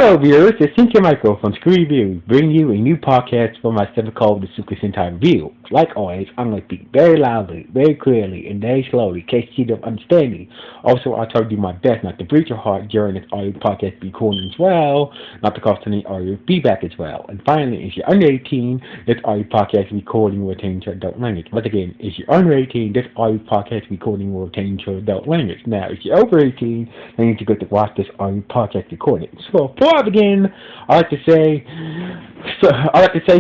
Hello viewers, it's Sentai Michael from Screw Review, bringing you a new podcast for my seven called the Super Sentai Review. Like always, I'm going to speak very loudly, very clearly, and very slowly in case you don't understand me. Also, I'll try to do my best not to breach your heart during this audio podcast recording as well, not to cause any audio feedback as well. And finally, if you're under 18, this audio podcast recording will attain to adult language. Once again, if you're under 18, this audio podcast recording will attain to adult language. Now, if you're over 18, then you need to go to watch this audio podcast recording. So, before I begin, I'd like to say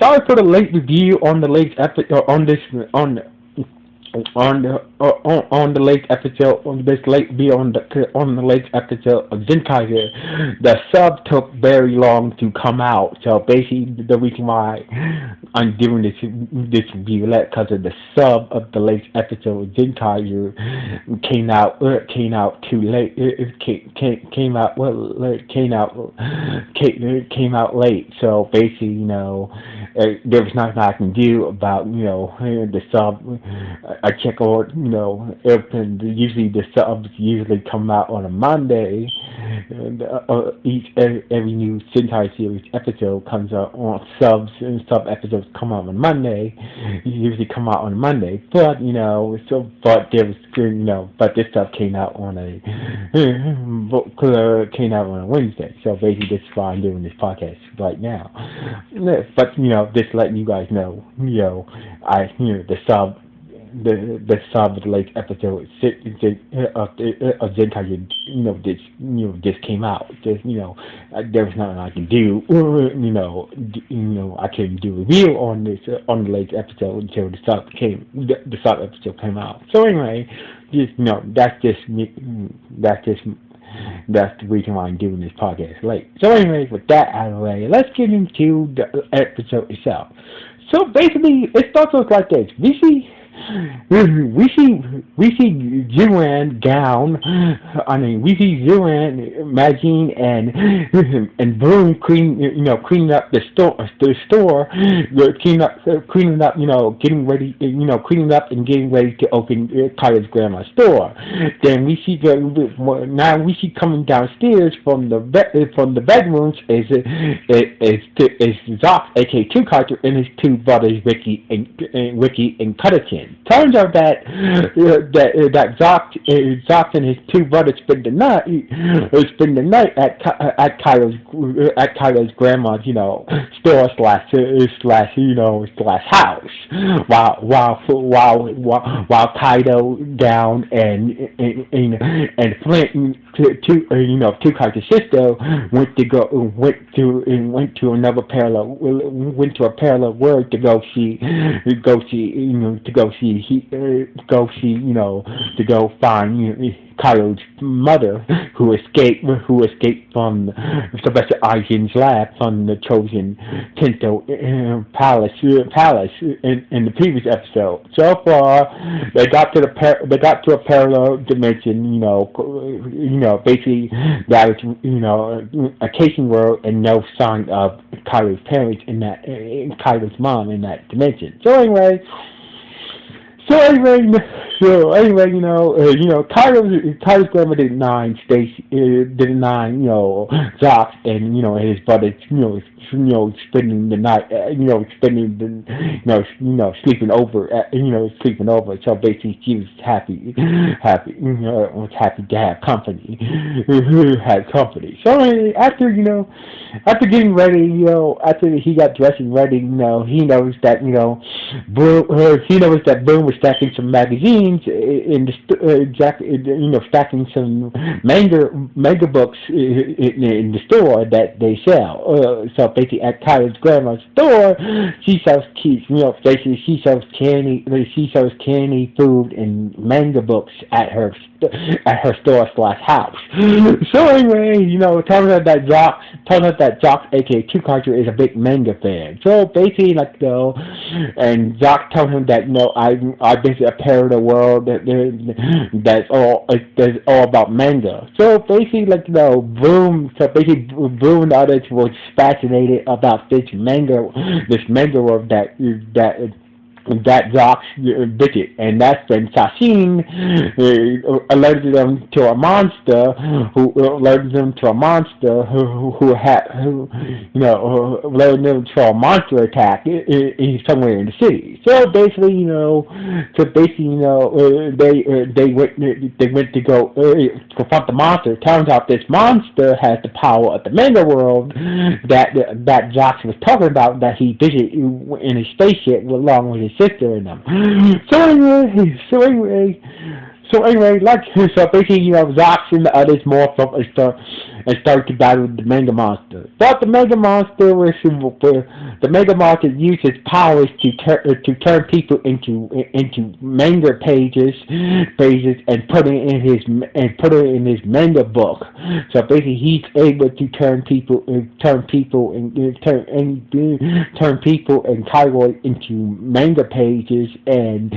sorry for the late review on the latest episode on the late episode on this late review on the latest episode of Zenkaiger. The sub took very long to come out, so basically the reason why I'm doing this review because of the sub of the latest episode of Zenkaiger came out too late. It came out late. So basically, there was nothing I can do about the sub. I check out, everything. Usually the subs usually come out on a Monday, and every new Sentai series episode comes out on subs, and sub episodes come out on Monday. Usually come out on Monday, but but there was but this stuff came out on a Wednesday. So basically, that's why I'm doing this podcast right now. But just letting you guys know, the sub of the late episode of Zenkaiger, just came out. There was nothing I can do. I couldn't do a review on the late episode until the sub episode came out. So anyway, that's the reason why I'm doing this podcast late. So anyway, with that out of the way, let's get into the episode itself. So basically, it starts off like this. We see Zuan gown. We see Zuan, Magine, and Boom cleaning up the store, cleaning up, getting ready, cleaning up and getting ready to open Kai's grandma's store. Then we see coming downstairs from the bedrooms is Zoc, aka Kikai, and his two brothers Ricky and Cutterton. Turns out that Zoc and his two brothers spend the night at Kai's grandma's store slash house, while Kaido down and Flint Kai's sister went to a parallel world to go find Kaido's mother, who escaped from Professor Aizen's lab from the Chosen Tento Palace in the previous episode. So far, they got to a parallel dimension. Basically that is a casing world and no sign of Kaido's parents Kaido's mom in that dimension. So anyway, Kaido's grandma did nine Zoc and his brothers, spending the night, sleeping over, So basically, she was happy to have company, So after getting ready, after he got dressed and ready, he knows that Boom was stacking some magazines in the stacking some manga books in the store that they sell. So basically, at Kai's grandma's store, she sells keys. Basically, she sells candy, food, and manga books at her store slash house. So anyway, telling her that Zoc, aka Kikai, is a big manga fan. So basically, and Zoc told him that I visit a parallel world that's all about manga. So basically, Boom and others was fascinated about this manga world that that Zox visit, and that's when Sashin alerted them to a monster who had alerted them to a monster attack somewhere in the city. So basically, they went to go confront the monster. Turns out this monster has the power of the manga world that Zox was talking about, that he visited in his spaceship along with his sister and them. So basically, Zox and the others morph up and start to battle the Mega Monster. But the Mega Monster used his powers to turn people into manga pages and put it in his manga book. So basically, he's able to turn people and Kairos into manga pages and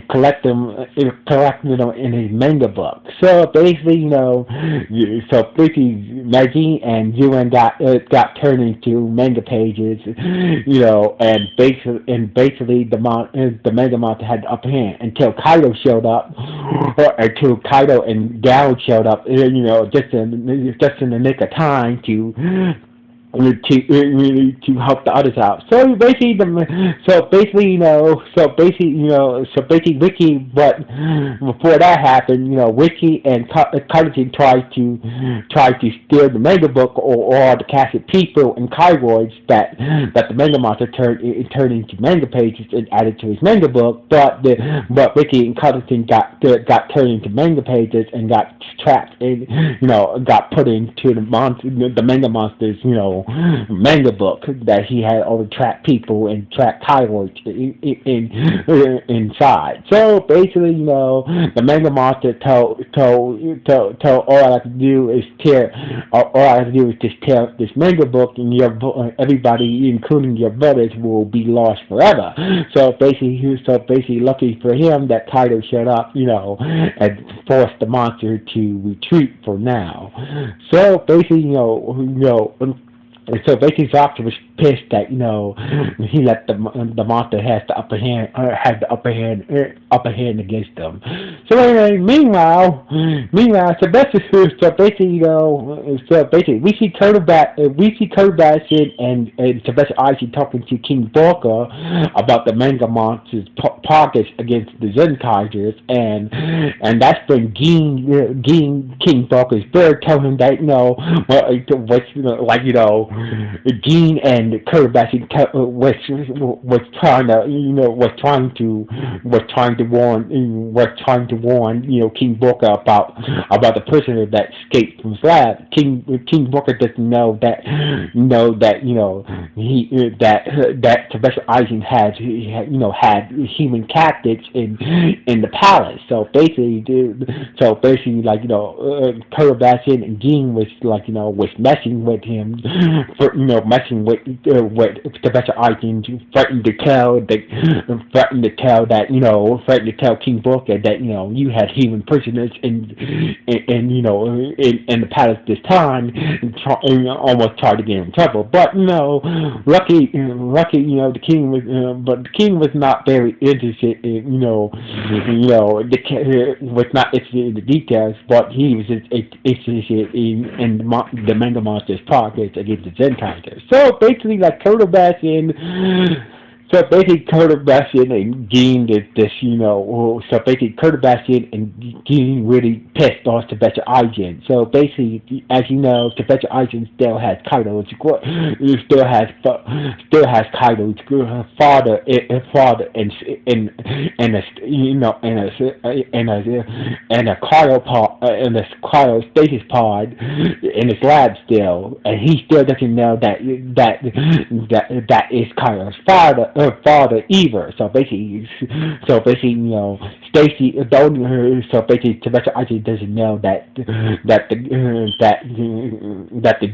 collect them in his manga book. So basically, Maggie and Yuan got turned into manga pages, and basically the manga monster had the upper hand until Kaido showed up, or until Kaido and Gao showed up, just in the nick of time to help the others out. So basically, Wiki. But before that happened, Wiki and Cullerton tried to steal the mega book or all the casted people and Kairoids that the manga monster turned into manga pages and added to his manga book. But Wiki and Cullerton got turned into manga pages and got trapped and got put into the manga monster's manga book that he had all the trapped people and trapped Kairoids inside. So basically, the manga monster told all I have to do is just tear this manga book, and everybody, including your brothers, will be lost forever. So basically, lucky for him that Kaido showed up, and forced the monster to retreat for now. So basically, Zox was pissed that he let the monster has the upper hand against them. So anyway, meanwhile, we see Kurtabashin and Sebastian Aishi talking to King Borka about the manga monster's progress against the Zenkaigers, and that's when King Borka's bird told him that Gene and Kurtabashin was trying to warn King Borka about the prisoner that escaped from his lab. King Borka doesn't know that Professor Eisen had human captives in the palace. So basically, Kurtabashin and Gene was messing with him. Messing with Professor Eisen, threatened to tell King Booker that you had human prisoners in the palace this time, and almost tried to get in trouble. But lucky the king was not very interested in was not interested in the details, but he was interested in the manga monster's progress against the Zenkaiger. So basically, Kurtabashin and Gene did this, so basically Kurtabashin and Gene really pissed off Professor Eisen. So basically, as you know, Professor Eisen still has Kaido's father in a cryostasis pod in his lab still, and he still doesn't know that is Kaido's father either. So basically, Stacy Professor Eisen doesn't know that the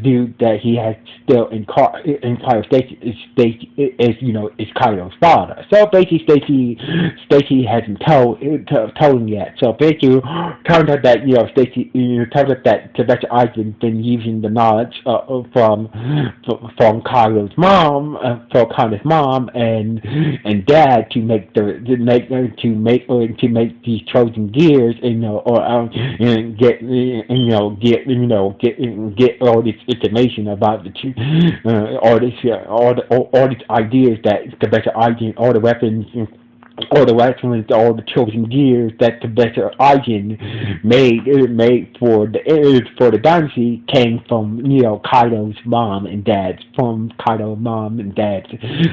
dude that he has still in cryostasis is Kaido's father. So basically, Stacy hasn't told him yet. So basically, turns out that Professor Eisen's been using the knowledge from Kaido's mom, and and Dad to make these Trojan gears, and get all this information about all these ideas that the better idea, all the weapons, all the chosen gears that the better Aigen made for the dynasty came from Kaido's mom and dad's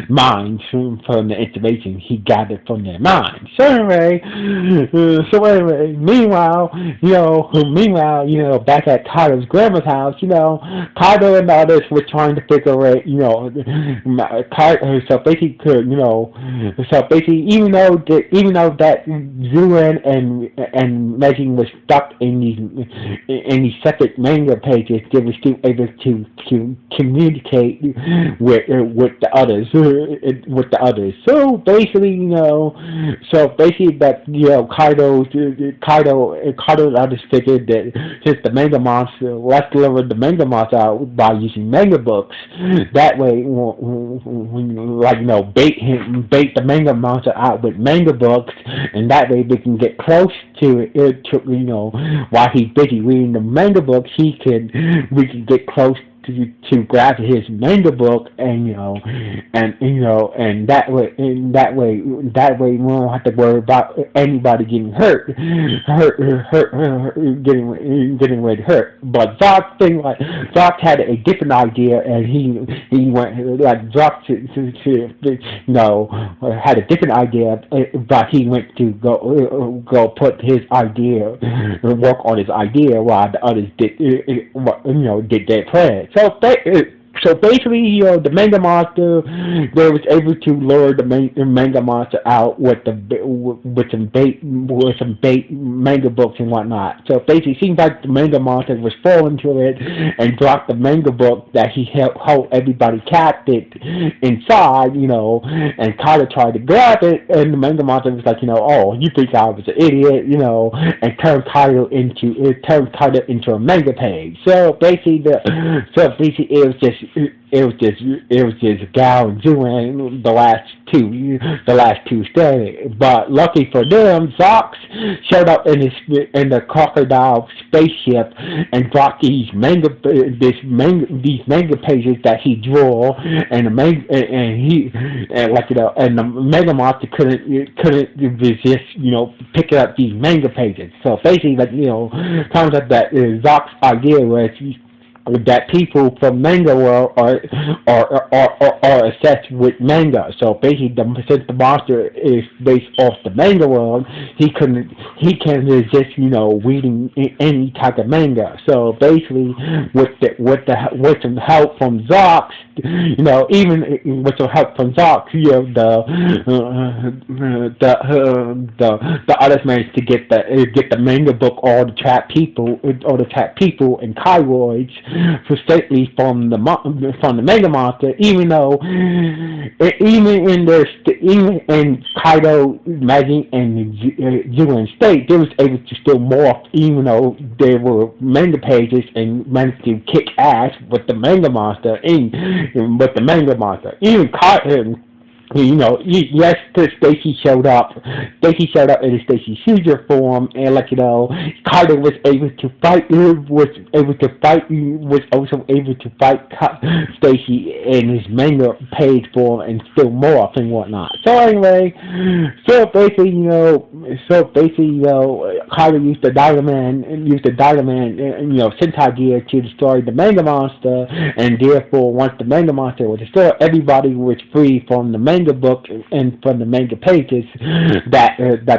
minds, from the information he gathered from their minds. So anyway, meanwhile, back at Kaido's grandma's house, Kaido and the others were trying to figure out, so basically, even though that Zuen and Megan was stuck in these separate manga pages, they were still able to communicate with the others. So basically, that Kaido and others figured that since the manga monster, let's deliver the manga monster out by using manga books. That way, bait the manga monster out with manga books, and that way they can get close to it. While he's busy reading the manga books, we can get close to grab his manga book, and that way we won't have to worry about anybody getting hurt, getting ready to hurt. But Zoc had a different idea, and he went Zoc had a different idea, but he went to go put his idea, work on his idea, while the others did their plan. So basically, the manga monster, they was able to lure the manga monster out with some bait manga books and whatnot. So basically, it seems like the manga monster was falling to it and dropped the manga book that he held everybody captive inside, and Kaido tried to grab it, and the manga monster was like, oh, you think I was an idiot, and turned Kaido into a manga page. So basically, it was just Gao and Zuen, the last two standing. But lucky for them, Zox showed up in the crocodile spaceship and dropped these manga pages that he drew, and the manga monster couldn't resist picking up these manga pages. So basically, comes up that Zox's idea was that people from manga world are obsessed with manga. So basically, since the monster is based off the manga world, he can resist reading any type of manga. So basically, with some help from Zox, even with some help from Zox, the others managed to get the manga book, all the trapped people and Kairoids, safely from the manga monster, even in Kaido, Maggie, and Zuen state, they was able to still morph, even though there were manga pages, and managed to kick ass with the manga monster. Even Kaido. Yes, Stacy showed up. Stacy showed up in a Stacy Caesar form, and Kaido was able to fight. Was also able to fight Stacy in his manga page form and still morph and whatnot. So anyway, Kaido used the Diamond Sentai gear to destroy the manga monster, and therefore, once the manga monster was destroyed, everybody was free from the manga book and from the manga pages that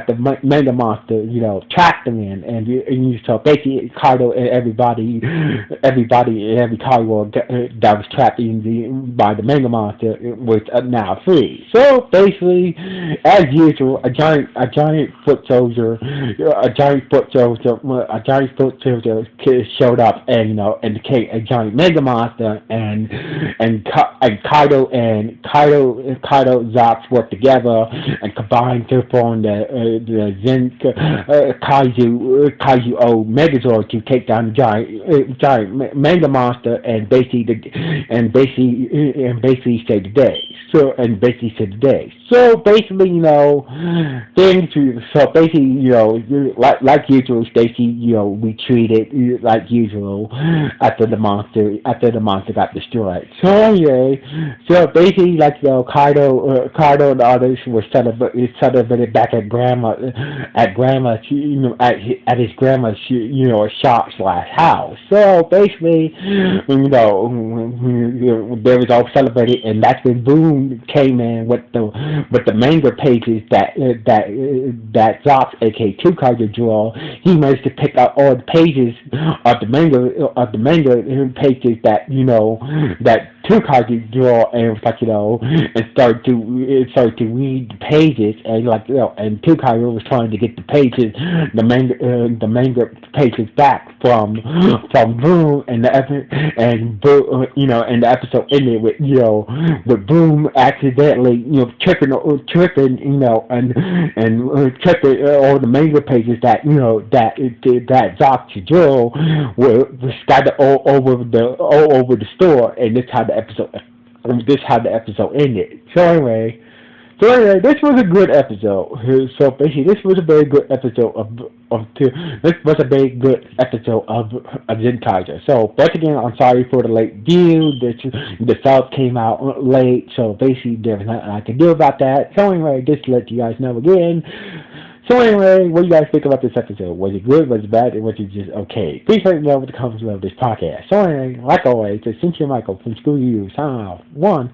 the manga monster trapped them in, and so basically Kaido and every Kaido that was trapped by the manga monster was now free. So basically, as usual, a giant foot soldier showed up and became a giant mega monster, and Kaido Kaido, Zox work together and combine to form the Kaiju O Megazord to take down the giant mega monster and basically save the day. So basically, things. So basically, like usual, Stacy, retreated like usual after the monster got destroyed. So anyway, so basically, like Kaido and the others were celebrated back at his grandma's shop slash house. So basically, they was all celebrated, and that's when Boom came in with the manga pages that Zox, aka Two Kaiser, draw. He managed to pick out all the pages of the manga pages that that Two Kaiser draw, and was like and started to read the pages, and and Two Kaiser was trying to get the manga pages back from Boom, and the episode ended with Boom accidentally tripping and tripping all the manga pages that that Zox drew were scattered all over the store, and this how the episode ended. So anyway, this was a good episode. So basically, this was a very good episode of Zenkaiger. So once again, I'm sorry for the late view. The sub came out late, so basically there's nothing I can do about that. So anyway, just to let you guys know again. So anyway, what do you guys think about this episode? Was it good? Was it bad? Or was it just okay? Please let me know in the comments below this podcast. So anyway, like always, it's Cynthia Michael from School U. Sign off. 1.